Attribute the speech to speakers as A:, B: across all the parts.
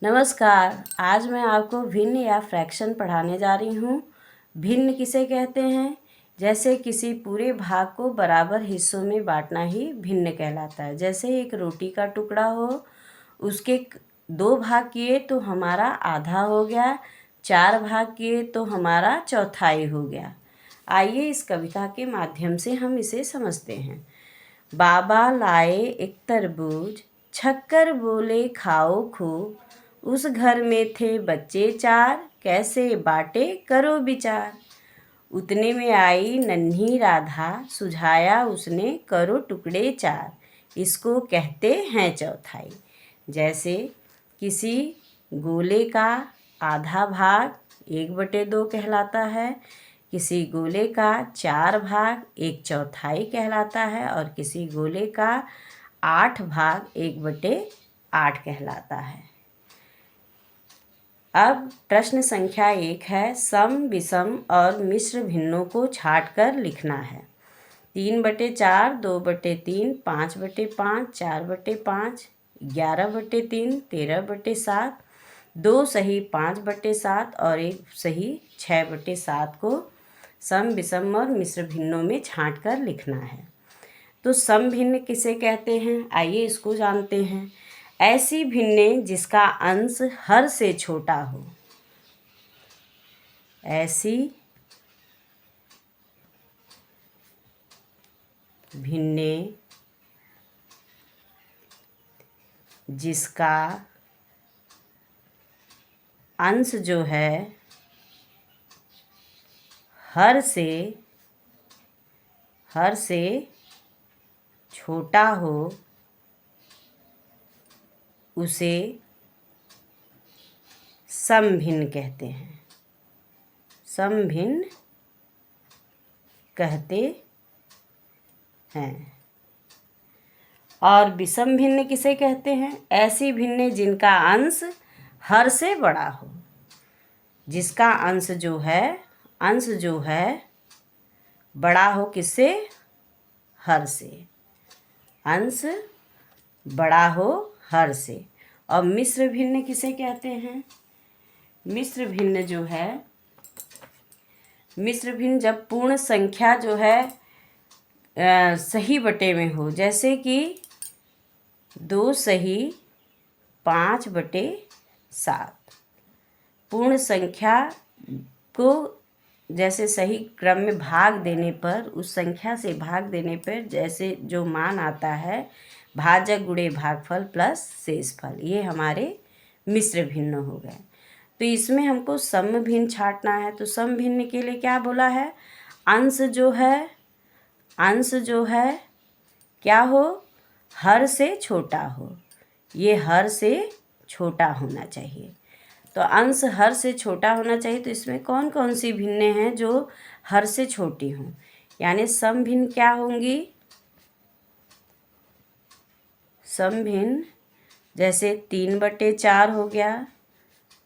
A: नमस्कार। आज मैं आपको भिन्न या फ्रैक्शन पढ़ाने जा रही हूँ। भिन्न किसे कहते हैं? जैसे किसी पूरे भाग को बराबर हिस्सों में बांटना ही भिन्न कहलाता है। जैसे एक रोटी का टुकड़ा हो, उसके 2 भाग किए तो हमारा आधा हो गया, 4 भाग किए तो हमारा चौथाई हो गया। आइए इस कविता के माध्यम से हम इसे समझते हैं। बाबा लाए एक तरबूज, छक्कर बोले खाओ खूब, उस घर में थे बच्चे 4, कैसे बाटे करो विचार। उतने में आई नन्ही राधा, सुझाया उसने करो टुकड़े 4, इसको कहते हैं चौथाई। जैसे किसी गोले का आधा भाग 1/2 कहलाता है, किसी गोले का 4 भाग 1/4 कहलाता है और किसी गोले का 8 भाग 1/8 कहलाता है। अब प्रश्न संख्या 1 है, सम, विषम और मिश्र भिन्नों को छाँट कर लिखना है। 3/4, 2/3, 5/5, 4/5, 11/3, 13/7, 2 सही 5/7 और 1 सही 6/7 को सम, विषम और मिश्र भिन्नों में छाँट कर लिखना है। तो सम भिन्न किसे कहते हैं, आइए इसको जानते हैं। ऐसी भिन्ने जिसका अंश हर से छोटा हो। ऐसी भिन्ने जिसका अंश जो है हर से छोटा हो, उसे समभिन्न कहते हैं। समभिन्न कहते हैं। और विषम भिन्न किसे कहते हैं? ऐसी भिन्ने जिनका अंश हर से बड़ा हो। जिसका अंश जो है बड़ा हो किससे? हर से। अंश बड़ा हो हर से। और मिश्र भिन्न किसे कहते हैं? मिश्र भिन्न जो है, मिश्र भिन्न जब पूर्ण संख्या जो है सही बटे में हो। जैसे कि 2 सही 5/7। पूर्ण संख्या को जैसे सही क्रम में भाग देने पर, उस संख्या से भाग देने पर जैसे जो मान आता है, भाजक गुणे भागफल प्लस शेषफल, ये हमारे मिश्र भिन्न हो गए। तो इसमें हमको सम भिन्न छांटना है। तो सम भिन्न के लिए क्या बोला है? अंश जो है क्या हो? हर से छोटा हो। ये हर से छोटा होना चाहिए। तो अंश हर से छोटा होना चाहिए। तो इसमें कौन कौन सी भिन्नें हैं जो हर से छोटी हों? यानी सम भिन्न क्या होंगी? सम भिन्न जैसे 3/4 हो गया,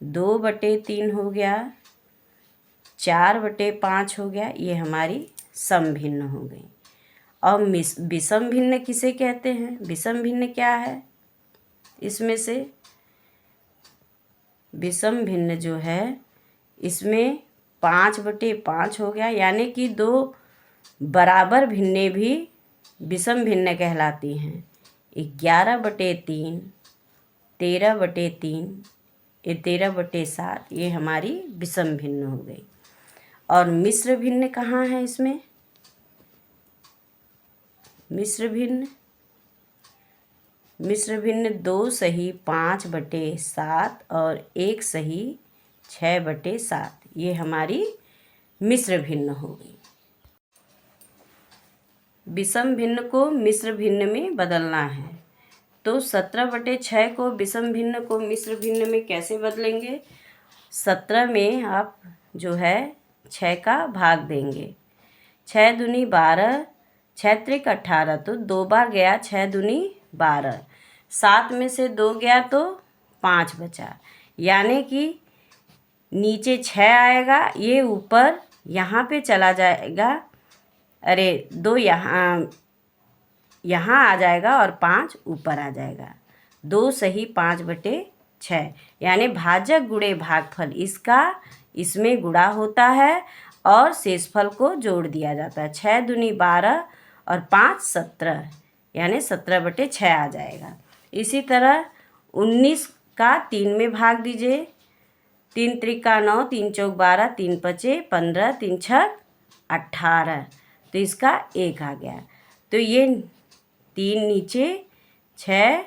A: 2/3 हो गया, 4/5 हो गया, ये हमारी सम भिन्न हो गई। और विषम भिन्न किसे कहते हैं? विषम भिन्न क्या है? इसमें से विषम भिन्न जो है, इसमें 5/5 हो गया, यानी कि 2 बराबर भिन्नें भी विषम भिन्न कहलाती हैं। 11/3, 13/3, 13/7, ये हमारी विषम भिन्न हो गई। और मिश्र भिन्न कहाँ है इसमें? मिश्र भिन्न 2 सही 5/7 और 1 सही 6/7, ये हमारी मिश्र भिन्न हो गई। विषम भिन्न को मिश्र भिन्न में बदलना है। तो 17/6 को विषम भिन्न को मिश्र भिन्न में कैसे बदलेंगे? 17 में आप जो है 6 का भाग देंगे। 6 दूनी 12, 6 त्रिक 18, तो 2 बार गया 6 दूनी 12। 7 में से 2 गया तो 5 बचा, यानी कि नीचे 6 आएगा, ये ऊपर यहाँ पे चला जाएगा। अरे 2 यहाँ आ जाएगा और 5 ऊपर आ जाएगा। 2 सही 5/7 6, यानी भाजक गुणे भागफल इसका इसमें गुणा होता है और शेषफल को जोड़ दिया जाता है। 6 दूनी 12 और 5 17, यानी 17/6 आ जाएगा। इसी तरह 19 का 3 में भाग दीजिए। 3 त्रिका 9, 3 चौक 12, 3 पचे 15, 3 छक 18, तो इसका 1 आ गया। तो ये 3 नीचे, 6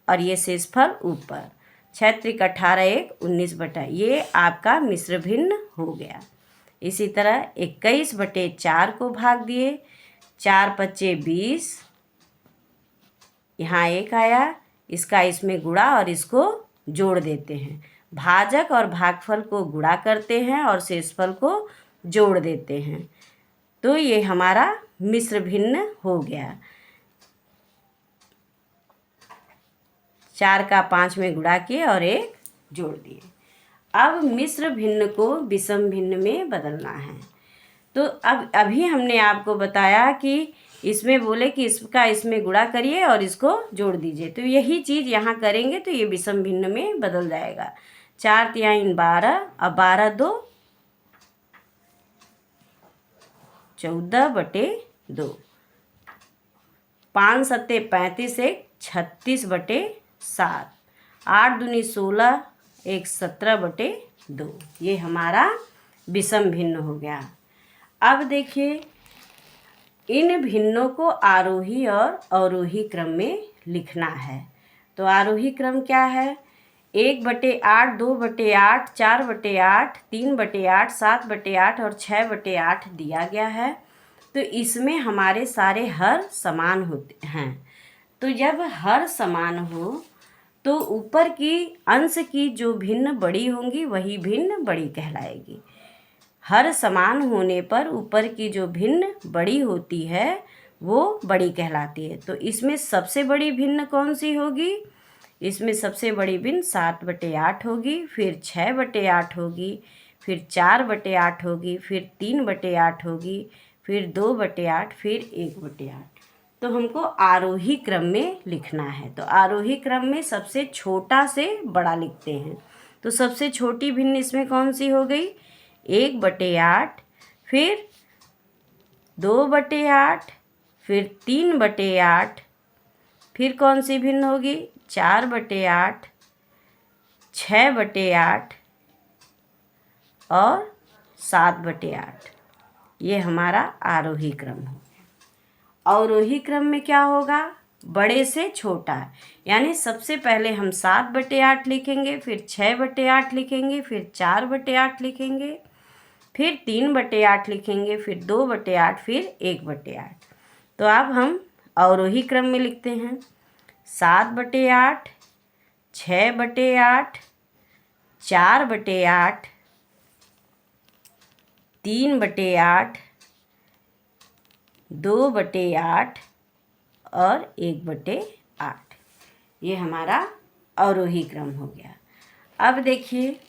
A: और ये शेषफल ऊपर। 6 त्रिक 18, 1 19/, ये आपका मिश्र भिन्न हो गया। इसी तरह 21/4 को भाग दिए। 4 पच्चे 20, यहाँ 1 आया, इसका इसमें गुणा और इसको जोड़ देते हैं। भाजक और भागफल को गुणा करते हैं और शेषफल को जोड़ देते हैं, तो ये हमारा मिश्र भिन्न हो गया। 4 का 5 में गुणा किए और 1 जोड़ दिए। अब मिश्र भिन्न को विषम भिन्न में बदलना है। तो अब अभी हमने आपको बताया कि इसमें बोले कि इसका इसमें गुणा करिए और इसको जोड़ दीजिए, तो यही चीज़ यहाँ करेंगे तो ये विषम भिन्न में बदल जाएगा। 4 तिहाई 12, अब 12 2 14/2, 5 सत्ते 35, 1 36/7, 8 दूनी 16, 1 17/2, ये हमारा विषम भिन्न हो गया। अब देखिए इन भिन्नों को आरोही और अवरोही क्रम में लिखना है। तो आरोही क्रम क्या है? 1/8, 2/8, 4/8, 3/8, 7/8 और 6/8 दिया गया है। तो इसमें हमारे सारे हर समान होते हैं। तो जब हर समान हो तो ऊपर की अंश की जो भिन्न बड़ी होंगी वही भिन्न बड़ी कहलाएगी। हर समान होने पर ऊपर की जो भिन्न बड़ी होती है वो बड़ी कहलाती है। तो इसमें सबसे बड़ी भिन्न कौन सी होगी? इसमें सबसे बड़ी भिन्न 7/8 होगी, फिर 6/8 होगी, फिर 4/8 होगी, फिर 3/8 होगी, फिर 2/8, फिर 1/8। तो हमको आरोही क्रम में लिखना है। तो आरोही क्रम में सबसे छोटा से बड़ा लिखते हैं। तो सबसे छोटी भिन्न इसमें कौन सी हो गई? 1/8, फिर 2/8, फिर 3/8, फिर कौन सी भिन्न होगी? 4/8, 6/8 और 7/8। ये हमारा आरोही क्रम हो गया। अवरोही क्रम में क्या होगा? बड़े से छोटा, यानी सबसे पहले हम 7/8 लिखेंगे, फिर 6/8 लिखेंगे, फिर 4/8 लिखेंगे, फिर 3/8 लिखेंगे, फिर 2/8, फिर 1/8। तो अब हम अवरोही क्रम में लिखते हैं। 7/8, 6/8, 4/8, 3/8, 2/8 और 1/8। ये हमारा अवरोही क्रम हो गया। अब देखिए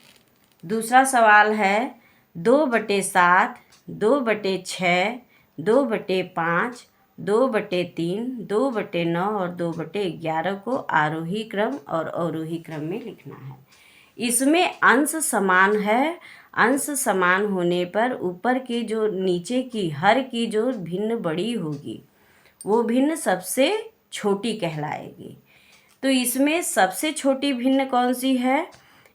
A: दूसरा सवाल है 2/7, 2/6, 2/5, 2/3, 2/9 और 2/11 को आरोही क्रम और अवरोही क्रम में लिखना है। इसमें अंश समान है। अंश समान होने पर ऊपर की जो नीचे की हर की जो भिन्न बड़ी होगी वो भिन्न सबसे छोटी कहलाएगी। तो इसमें सबसे छोटी भिन्न कौन सी है?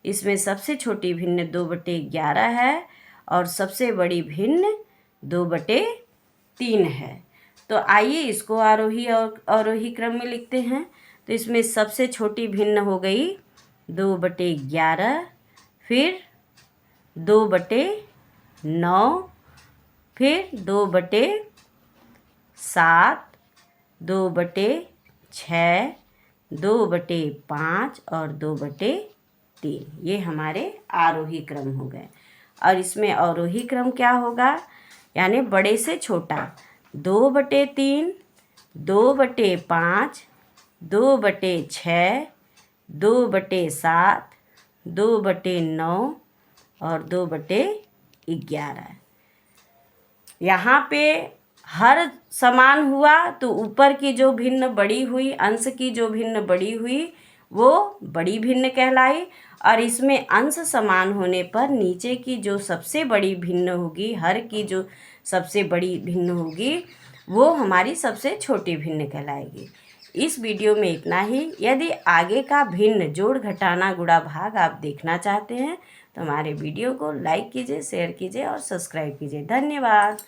A: इसमें सबसे छोटी भिन्न 2/11 है और सबसे बड़ी भिन्न 2/3 है। तो आइए इसको आरोही और अवरोही क्रम में लिखते हैं। तो इसमें सबसे छोटी भिन्न हो गई 2/11, फिर 2/9, फिर 2/7, 2/6, 2/5 और 2/3। ये हमारे आरोही क्रम हो गए। और इसमें अवरोही क्रम क्या होगा? यानी बड़े से छोटा 2/3, 2/5, 2/6, 2/7, 2/9 और 2/11। यहाँ पे हर समान हुआ तो ऊपर की जो भिन्न बड़ी हुई, अंश की जो भिन्न बड़ी हुई वो बड़ी भिन्न कहलाई। और इसमें अंश समान होने पर नीचे की जो सबसे बड़ी भिन्न होगी, हर की जो सबसे बड़ी भिन्न होगी, वो हमारी सबसे छोटी भिन्न कहलाएगी। इस वीडियो में इतना ही। यदि आगे का भिन्न, जोड़, घटाना, गुणा, भाग आप देखना चाहते हैं तो हमारे वीडियो को लाइक कीजिए, शेयर कीजिए और सब्सक्राइब कीजिए। धन्यवाद।